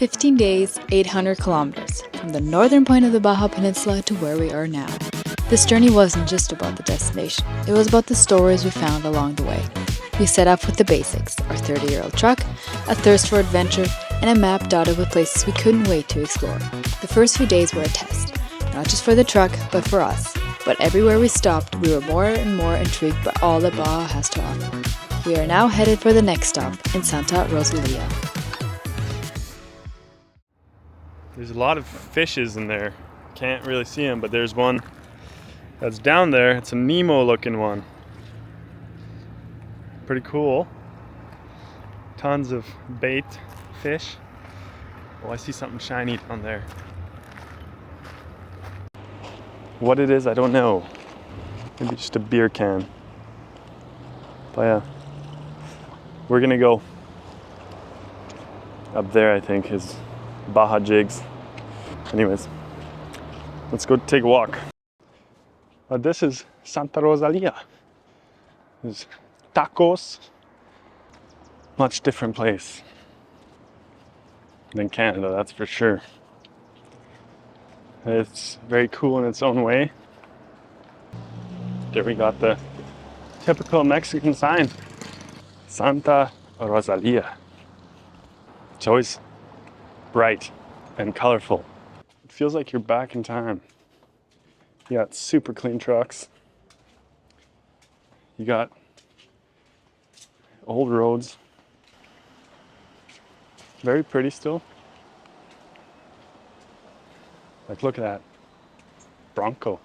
15 days, 800 kilometers, from the northern point of the BAJA Peninsula to where we are now. This journey wasn't just about the destination, it was about the stories we found along the way. We set off with the basics, our 30-year-old truck, a thirst for adventure, and a map dotted with places we couldn't wait to explore. The first few days were a test, not just for the truck, but for us. But everywhere we stopped, we were more and more intrigued by all that BAJA has to offer. We are now headed for the next stop in Santa Rosalia. There's a lot of fishes in there. Can't really see them, but there's one that's down there. It's a Nemo looking one. Pretty cool. Tons of bait fish. Oh, I see something shiny down there. What it is, I don't know. Maybe just a beer can. But yeah, we're gonna go up there. I think is BAJA jigs. Anyways, let's go take a walk. This is Santa Rosalia. There's tacos. Much different place than Canada, that's for sure. It's very cool in its own way. There we got the typical Mexican sign. Santa Rosalia. It's always bright and colorful. It feels like you're back in time. You got super clean trucks. You got old roads. Very pretty still. Like, look at that. Bronco.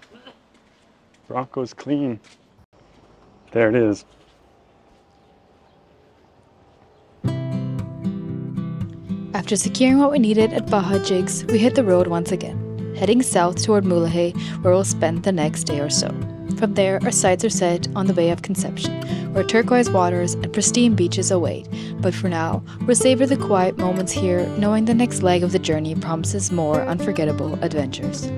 Bronco's clean. There it is. After securing what we needed at BAJA Jigs, we hit the road once again, heading south toward Mulege, where we'll spend the next day or so. From there, our sights are set on the Bay of Concepcion, where turquoise waters and pristine beaches await. But for now, we'll savor the quiet moments here, knowing the next leg of the journey promises more unforgettable adventures.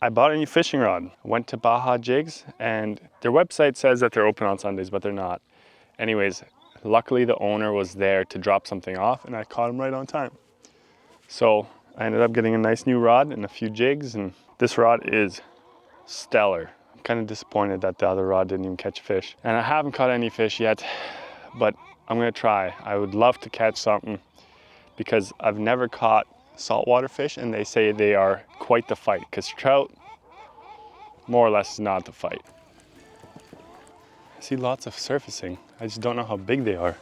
I bought a new fishing rod. I went to BAJA Jigs, and their website says that they're open on Sundays, but they're not. Anyways, luckily the owner was there to drop something off, and I caught him right on time. So I ended up getting a nice new rod and a few jigs, and this rod is stellar. I'm kind of disappointed that the other rod didn't even catch fish. And I haven't caught any fish yet, but I'm gonna try. I would love to catch something because I've never caught saltwater fish, and they say they are quite the fight, because trout more or less is not the fight. I see lots of surfacing. I just don't know how big they are.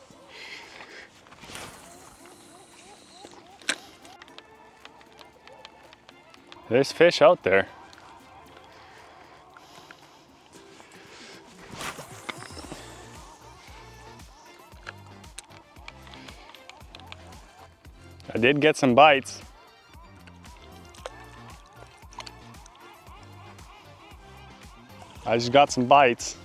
There's fish out there. I did get some bites. I just got some bites.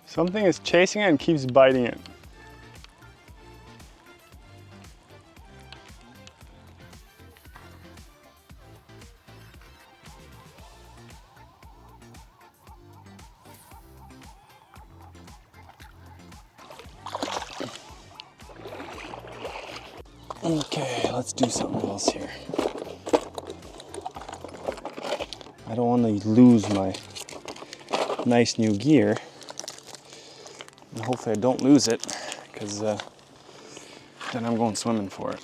Something is chasing it and keeps biting it. Okay, let's do something else here. I don't want to lose my nice new gear. And hopefully I don't lose it, because then I'm going swimming for it.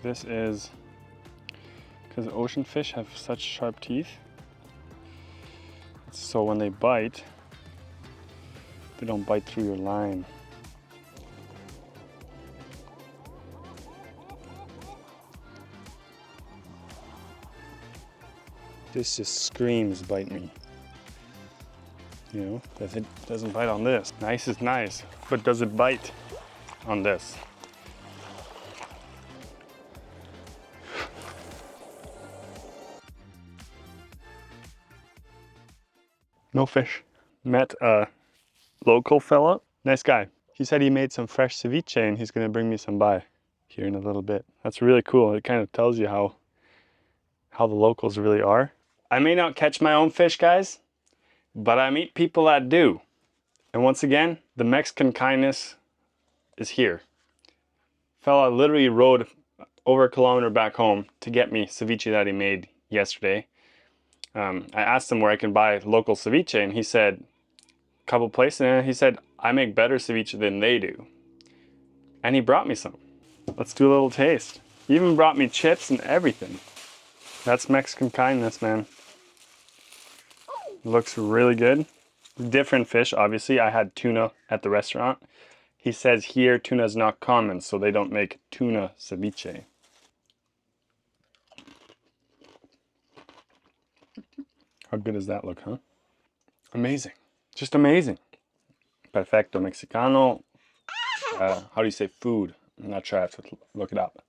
This is because ocean fish have such sharp teeth. So when they bite, they don't bite through your line. This just screams bite me. You know, if it doesn't bite on this. Nice is nice, but does it bite on this? No fish. Met a local fella. Nice guy. He said he made some fresh ceviche and he's gonna bring me some by here in a little bit. That's really cool. It kind of tells you how the locals really are. I may not catch my own fish, guys, but I meet people that do. And once again, the Mexican kindness is here. Fella literally rode over a kilometer back home to get me ceviche that he made yesterday. I asked him where I can buy local ceviche, and he said a couple places, and he said I make better ceviche than they do. And he brought me some. Let's do a little taste. He even brought me chips and everything. That's Mexican kindness, man. Looks really good. Different fish, obviously. I had tuna at the restaurant. He says here tuna is not common, so they don't make tuna ceviche. How good does that look, huh? Amazing. Just amazing. Perfecto Mexicano. How do you say food? I'm not sure. I have to look it up.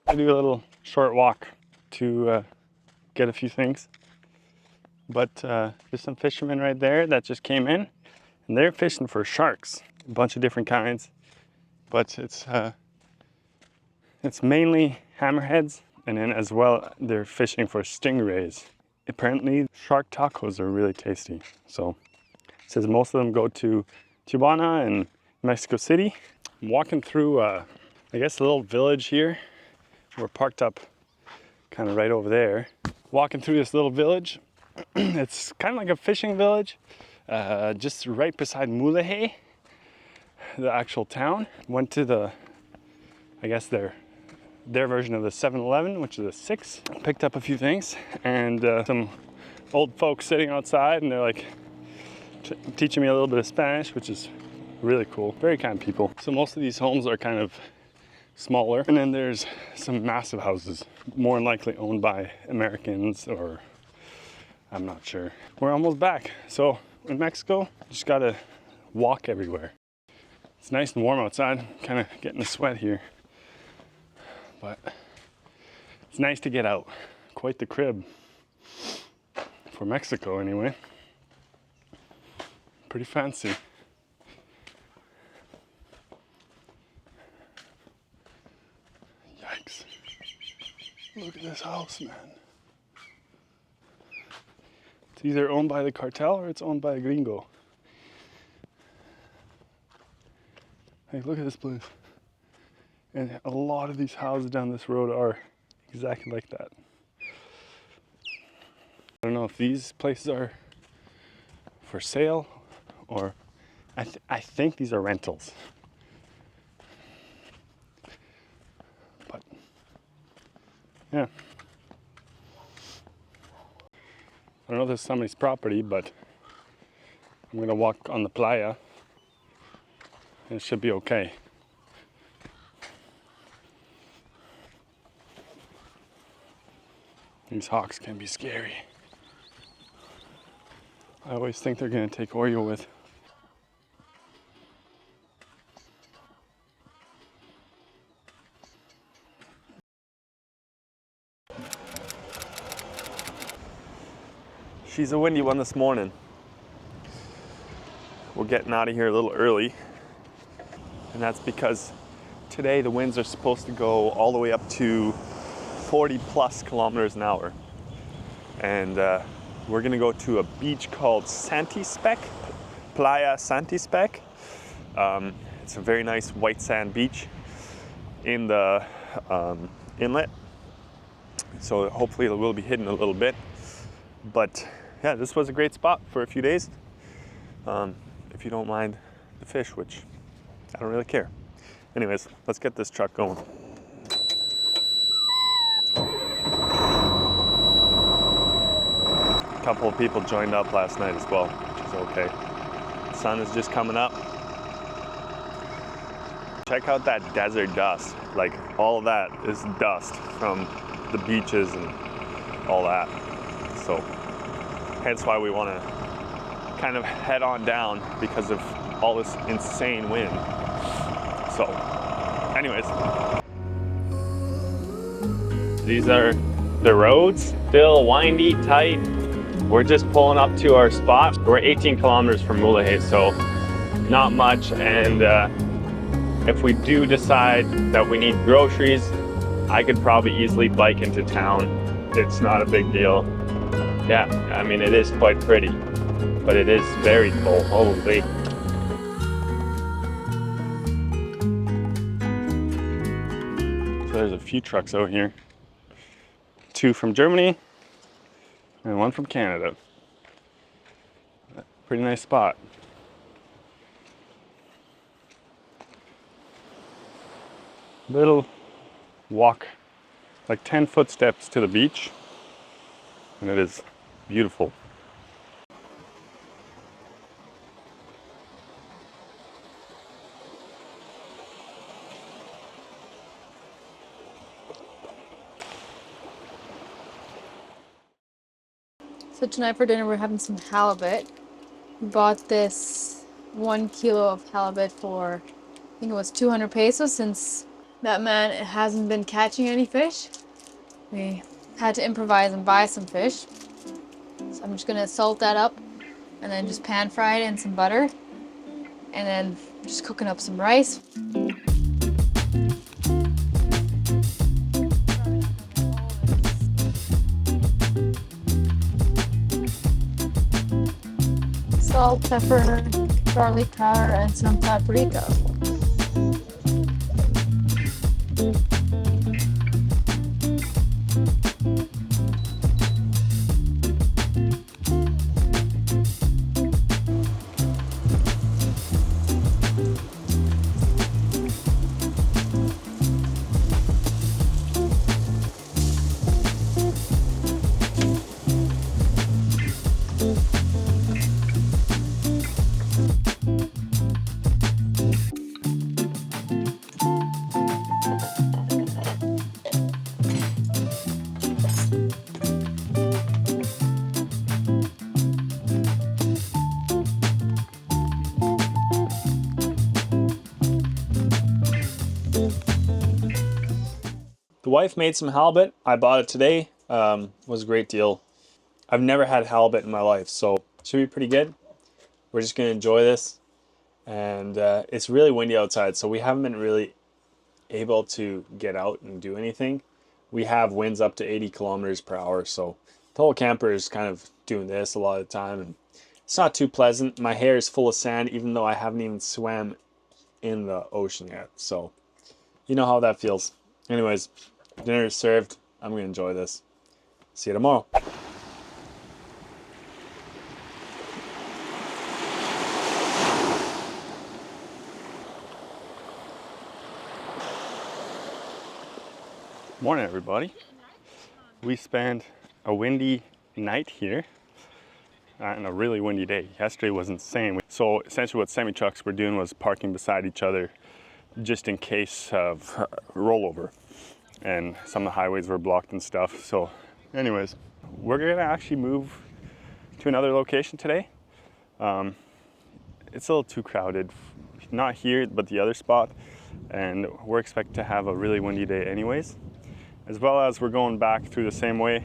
I do a little short walk to get a few things. But there's some fishermen right there that just came in, and they're fishing for sharks. A bunch of different kinds. But it's mainly hammerheads, and then as well they're fishing for stingrays. Apparently shark tacos are really tasty. So it says most of them go to Tijuana and Mexico City. I'm walking through I guess a little village here. We're parked up kind of right over there. Walking through this little village. It's kind of like a fishing village, just right beside Mulege, the actual town. Went to the, I guess their version of the 7-Eleven, which is a 6. Picked up a few things, and some old folks sitting outside, and they're like teaching me a little bit of Spanish, which is really cool. Very kind people. So most of these homes are kind of smaller, and then there's some massive houses, more than likely owned by Americans, or I'm not sure. We're almost back. So in Mexico, just gotta walk everywhere. It's nice and warm outside. Kind of getting a sweat here, but it's nice to get out. Quite the crib for Mexico anyway. Pretty fancy. Yikes. Look at this house, man. It's either owned by the cartel or it's owned by a gringo. Hey, look at this place. And a lot of these houses down this road are exactly like that. I don't know if these places are for sale or I think these are rentals. But yeah. I don't know if this is somebody's property, but I'm gonna walk on the playa and it should be okay. These hawks can be scary. I always think they're gonna take Oreo with. She's a windy one this morning. We're getting out of here a little early, and that's because today the winds are supposed to go all the way up to 40 plus kilometers an hour. And we're gonna go to a beach called Santispec, Playa Santispec. It's a very nice white sand beach in the inlet. So hopefully it will be hidden a little bit. But yeah, this was a great spot for a few days. If you don't mind the fish, which I don't really care. Anyways, let's get this truck going. A couple of people joined up last night as well, which is okay. The sun is just coming up. Check out that desert dust. Like, all of that is dust from the beaches and all that. So hence why we want to kind of head on down because of all this insane wind. So anyways, these are the roads. Still windy, tight, We're just pulling up to our spot. We're 18 kilometers from Mulege, so not much. And if we do decide that we need groceries, I could probably easily bike into town. It's not a big deal. Yeah, I mean, it is quite pretty, but it is very cold. Holy. So there's a few trucks out here. 2 from Germany and 1 from Canada. Pretty nice spot. Little walk, like 10 footsteps to the beach, and it is beautiful. So tonight for dinner we're having some halibut. We bought this 1 kilo of halibut for, I think it was 200 pesos, since that man hasn't been catching any fish. We had to improvise and buy some fish. So I'm just gonna salt that up and then just pan fry it in some butter. And then just cooking up some rice. Salt, pepper, garlic powder, and some paprika. The wife made some halibut. I bought it today. Was a great deal. I've never had halibut in my life, so it should be pretty good. We're just gonna enjoy this. And it's really windy outside, so we haven't been really able to get out and do anything. We have winds up to 80 kilometers per hour, so the whole camper is kind of doing this a lot of the time, and it's not too pleasant. My hair is full of sand, even though I haven't even swam in the ocean yet, so you know how that feels. Anyways, dinner is served. I'm gonna enjoy this. See you tomorrow. Morning, everybody. We spent a windy night here and a really windy day. Yesterday was insane. So essentially what semi-trucks were doing was parking beside each other just in case of rollover. And some of the highways were blocked and stuff. So anyways, we're gonna actually move to another location today. It's a little too crowded. Not here, but the other spot. And we're expected to have a really windy day anyways. As well as we're going back through the same way,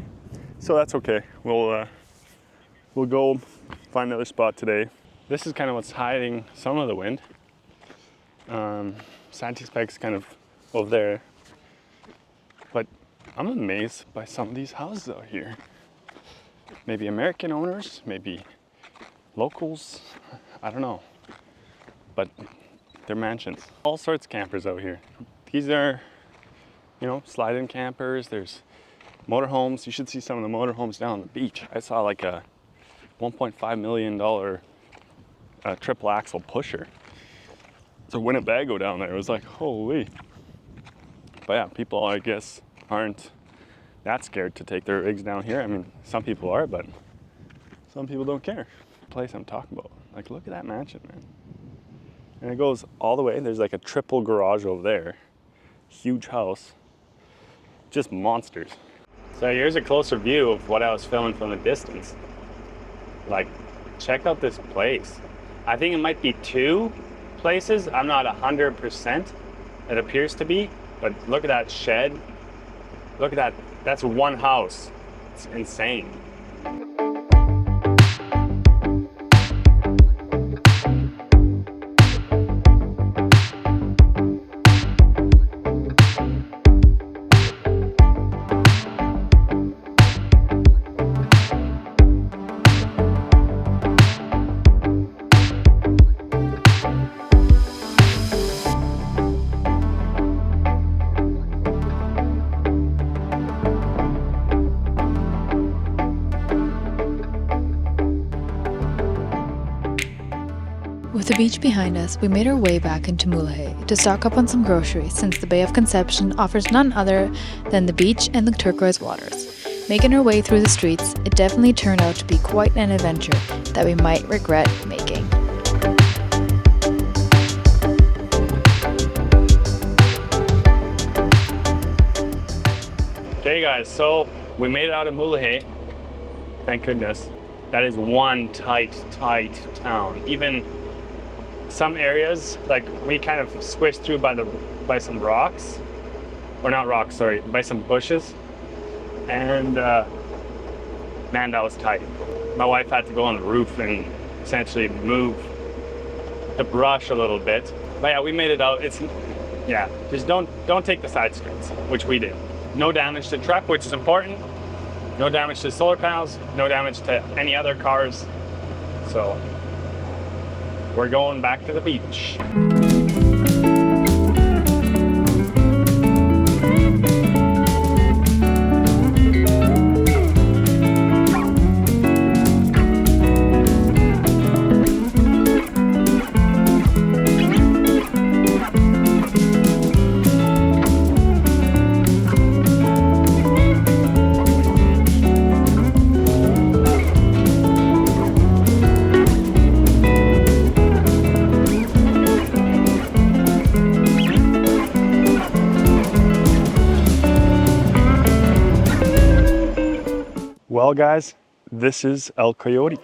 so that's okay. We'll go find another spot today. This is kind of what's hiding some of the wind. Santi Spike's kind of over there, but I'm amazed by some of these houses out here. Maybe American owners, maybe locals, I don't know, but they're mansions. All sorts of campers out here. These are, you know, slide-in campers. There's motorhomes. You should see some of the motorhomes down on the beach. I saw like a $1.5 million triple axle pusher. It's a Winnebago down there. It was like, holy. But yeah, people, I guess, aren't that scared to take their rigs down here. I mean, some people are, but some people don't care. The place I'm talking about. Like, look at that mansion, man. And it goes all the way. There's like a triple garage over there. Huge house. Just monsters. So here's a closer view of what I was filming from the distance. Like, check out this place. I think it might be 2 places. I'm not 100%. It appears to be, but look at that shed. Look at that. That's one house. It's insane. With the beach behind us, we made our way back into Mulege to stock up on some groceries since the Bay of Concepcion offers none other than the beach and the turquoise waters. Making our way through the streets, it definitely turned out to be quite an adventure that we might regret making. Okay guys, so we made it out of Mulege. Thank goodness. That is one tight town. Even some areas, like we kind of squished through by some rocks, or not rocks, sorry, by some bushes. And man, that was tight. My wife had to go on the roof and essentially move the brush a little bit. But yeah, we made it out. Just don't take the side streets, which we did. No damage to the truck, which is important. No damage to solar panels, no damage to any other cars. So we're going back to the beach. Well guys, this is El Coyote.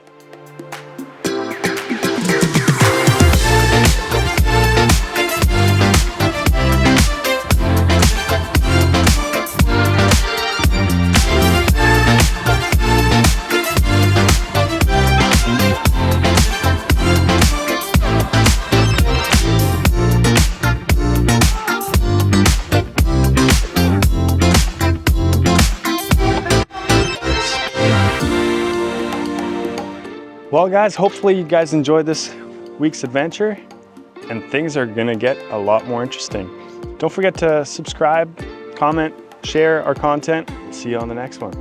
Well guys, hopefully you guys enjoyed this week's adventure and things are gonna get a lot more interesting. Don't forget to subscribe, comment, share our content. See you on the next one.